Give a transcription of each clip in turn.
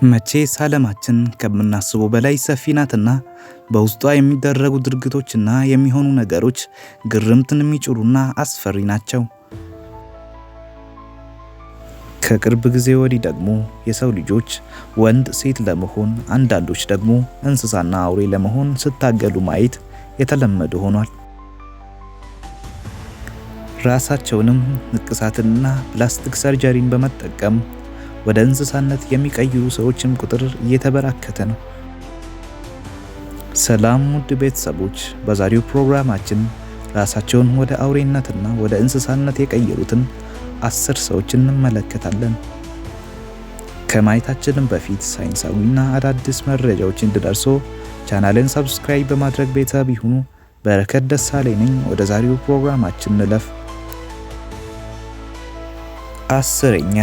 መቼስ ዓለማችን ከምናስበው በላይ ሰፊ ናትና በውስጧ የሚደረጉ ድርጊቶችና የሚሆኑ ነገሮች ግርምትን የሚጭሩና አስፈሪ ናቸው። ከቅርብ ጊዜ ወዲህ ደግሞ የሰው ልጆች ወንድ ሴት ለመሆን፣ አንዳንዶች ደግሞ እንስሳና አውሬ ለመሆን ሲታገሉ ማየት የተለመደ ሆኗል። ራሳቸውንም ንቅሳትንና ፕላስቲክ ሰርጀሪን በመጠቀም ወደ እንስሳነት የሚቀይሩ ሰዎችም ቁጥር እየተበራከተ ነው። ሰላም ውድ ቤተሰቦች፣ በዛሬው ፕሮግራማችን ራሳቸውን ወደ አውሬነትና ወደ እንስሳነት የቀየሩትን 10 ሰዎች እንመለከታለን። ከማየታችንም በፊት ሳይንሳዊና አዳዲስ መረጃዎች እንዲደርሶ ቻናልን ሰብስክራይብ በማድረግ ቤተሰብ ይሁኑ። በረከት ደሳለኝ ነኝ። ወደ ዛሬው ፕሮግራማችን እንለፍ። 10ኛ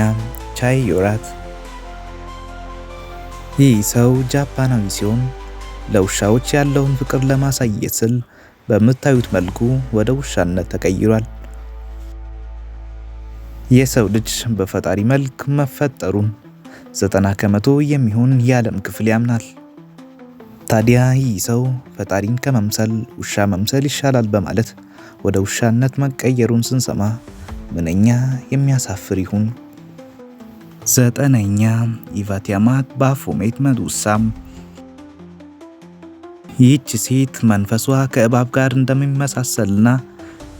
ቻይ ዮራት። ይህ ሰው ጃፓናዊ ሲሆን ለውሻዎች ያለውን ፍቅር ለማሳየት ስል በምታዩት መልኩ ወደ ውሻነት ተቀይሯል። የሰው ልጅ በፈጣሪ መልክ መፈጠሩን 90% የሚሆን የዓለም ክፍል ያምናል። ታዲያ ይህ ሰው ፈጣሪን ከመምሰል ውሻ መምሰል ይሻላል በማለት ወደ ውሻነት መቀየሩን ስንሰማ ምንኛ የሚያሳፍር ይሁን። 9ኛ ኢቫቲያማት ባፎሜት መዱሳም። ይህች ሴት መንፈሷ ከእባብ ጋር እንደሚመሳሰልና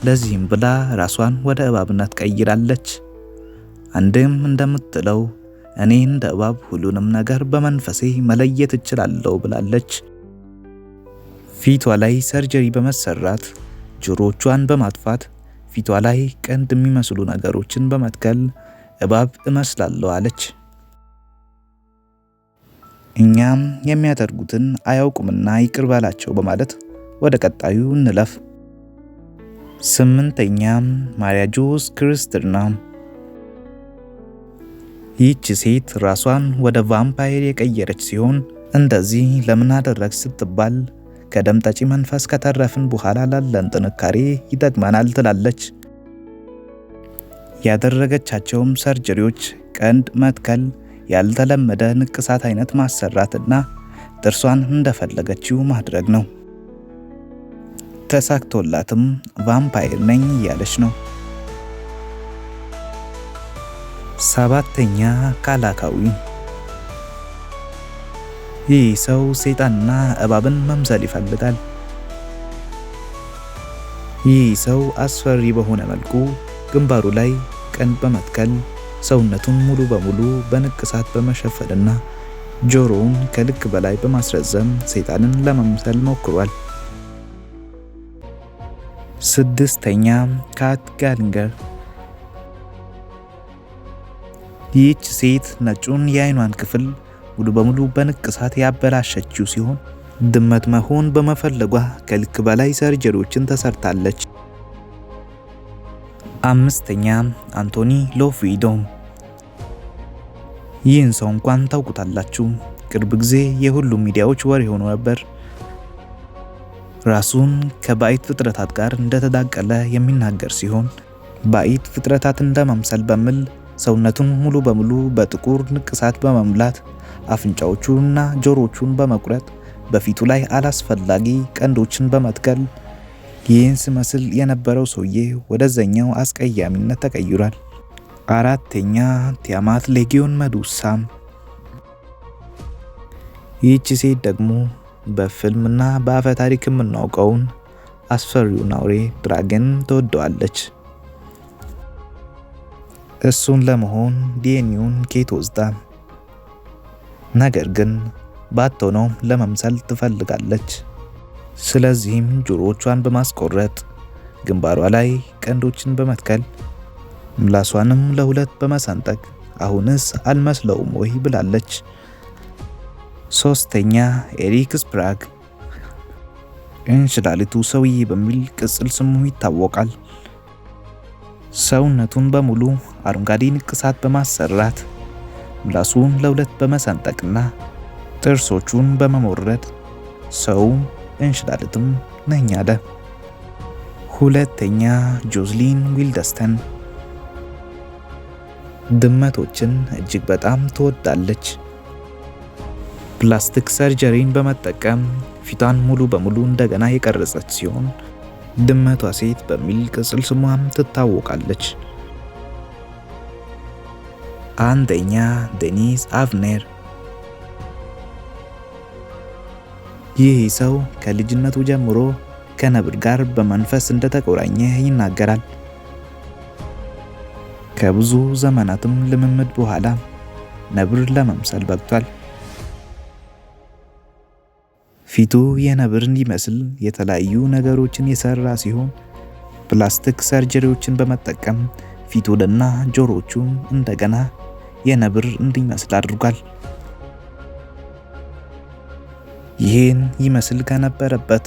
ለዚህም ብላ ራሷን ወደ እባብነት ቀይራለች። አንድም እንደምትለው እኔ እንደ እባብ ሁሉንም ነገር በመንፈሴ መለየት እችላለሁ ብላለች። ፊቷ ላይ ሰርጀሪ በመሰራት ጆሮቿን በማጥፋት ፊቷ ላይ ቀንድ የሚመስሉ ነገሮችን በመትከል እባብ እመስላለሁ አለች። እኛም የሚያደርጉትን አያውቁምና ይቅር በላቸው በማለት ወደ ቀጣዩ እንለፍ። 8ኛ ማሪያ ጆስ ክርስትና። ይህች ሴት ራሷን ወደ ቫምፓየር የቀየረች ሲሆን እንደዚህ ለምን አደረግሽ ስትባል ከደም ጠጪ መንፈስ ከተረፍን በኋላ ላለን ጥንካሬ ይጠቅመናል ትላለች። ያደረገቻቸውም ሰርጀሪዎች ቀንድ መትከል፣ ያልተለመደ ንቅሳት አይነት ማሰራትና ጥርሷን እንደፈለገችው ማድረግ ነው። ተሳክቶላትም ቫምፓየር ነኝ እያለች ነው። 7ኛ ካላካዊ። ይህ ሰው ሰይጣንና እባብን መምሰል ይፈልጋል። ይህ ሰው አስፈሪ በሆነ መልኩ ግንባሩ ላይ ቀንድ በመትከል ሰውነቱን ሙሉ በሙሉ በንቅሳት በመሸፈንና ጆሮውን ከልክ በላይ በማስረዘም ሰይጣንን ለመምሰል ሞክሯል። 6ኛ ካት ጋሊንገር። ይህች ሴት ነጩን የአይኗን ክፍል ሙሉ በሙሉ በንቅሳት ያበላሸችው ሲሆን ድመት መሆን በመፈለጓ ከልክ በላይ ሰርጀሪዎችን ተሰርታለች። 5ኛ አንቶኒ ሎፊዶም። ይህን ሰው እንኳን ታውቁታላችሁ። ቅርብ ጊዜ የሁሉም ሚዲያዎች ወሬ ሆኖ ነበር። ራሱን ከባዕድ ፍጥረታት ጋር እንደተዳቀለ የሚናገር ሲሆን ባዕድ ፍጥረታት እንደመምሰል በሚል ሰውነቱን ሙሉ በሙሉ በጥቁር ንቅሳት በመሙላት አፍንጫዎቹንና ጆሮቹን በመቁረጥ በፊቱ ላይ አላስፈላጊ ቀንዶችን በመትከል ይህን ሲመስል የነበረው ሰውዬ ወደዛኛው አስቀያሚነት ተቀይሯል። 4ኛ ቲያማት ሌጊዮን መዱሳም። ይህች ሴት ደግሞ በፊልምና በአፈ ታሪክ የምናውቀውን አስፈሪውን አውሬ ድራገን ትወደዋለች። እሱን ለመሆን ዲኤንኤውን ኬት ወስዳ ነገር ግን ባትሆነው ለመምሰል ትፈልጋለች። ስለዚህም ጆሮቿን በማስቆረጥ ግንባሯ ላይ ቀንዶችን በመትከል ምላሷንም ለሁለት በመሰንጠቅ አሁንስ አልመስለውም ወይ ብላለች። 3ኛ ኤሪክ ስፕራግ። እንሽላሊቱ ሰውዬ በሚል ቅጽል ስሙ ይታወቃል። ሰውነቱን በሙሉ አረንጓዴ ንቅሳት በማሰራት ምላሱን ለሁለት በመሰንጠቅና ጥርሶቹን በመሞረድ ሰው እንሽላሊትም ነኝ አለ። 2ኛ ጆዝሊን ዊልደስተን። ድመቶችን እጅግ በጣም ትወዳለች። ፕላስቲክ ሰርጀሪን በመጠቀም ፊቷን ሙሉ በሙሉ እንደገና የቀረጸች ሲሆን ድመቷ ሴት በሚል ቅጽል ስሟም ትታወቃለች። አንደኛ ዴኒስ አቭኔር። ይህ ሰው ከልጅነቱ ጀምሮ ከነብር ጋር በመንፈስ እንደተቆራኘ ይናገራል። ከብዙ ዘመናትም ልምምድ በኋላ ነብር ለመምሰል በቅቷል። ፊቱ የነብር እንዲመስል የተለያዩ ነገሮችን የሰራ ሲሆን ፕላስቲክ ሰርጀሪዎችን በመጠቀም ፊቱንና ጆሮቹን እንደገና የነብር እንዲመስል አድርጓል። ይህን ይመስል ከነበረበት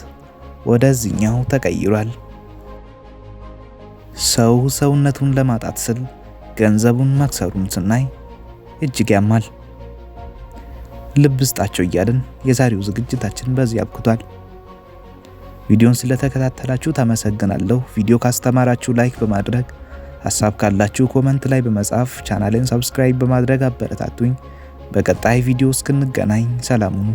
ወደዚህኛው ተቀይሯል። ሰው ሰውነቱን ለማጣት ስል ገንዘቡን መክሰሩን ስናይ እጅግ ያማል። ልብ ስጣቸው እያልን የዛሬው ዝግጅታችን በዚህ አብቅቷል። ቪዲዮን ስለተከታተላችሁ ተመሰግናለሁ። ቪዲዮ ካስተማራችሁ ላይክ በማድረግ ሐሳብ ካላችሁ ኮመንት ላይ በመጻፍ ቻናሌን ሰብስክራይብ በማድረግ አበረታቱኝ። በቀጣይ ቪዲዮ እስክንገናኝ ሰላም ሁኑ።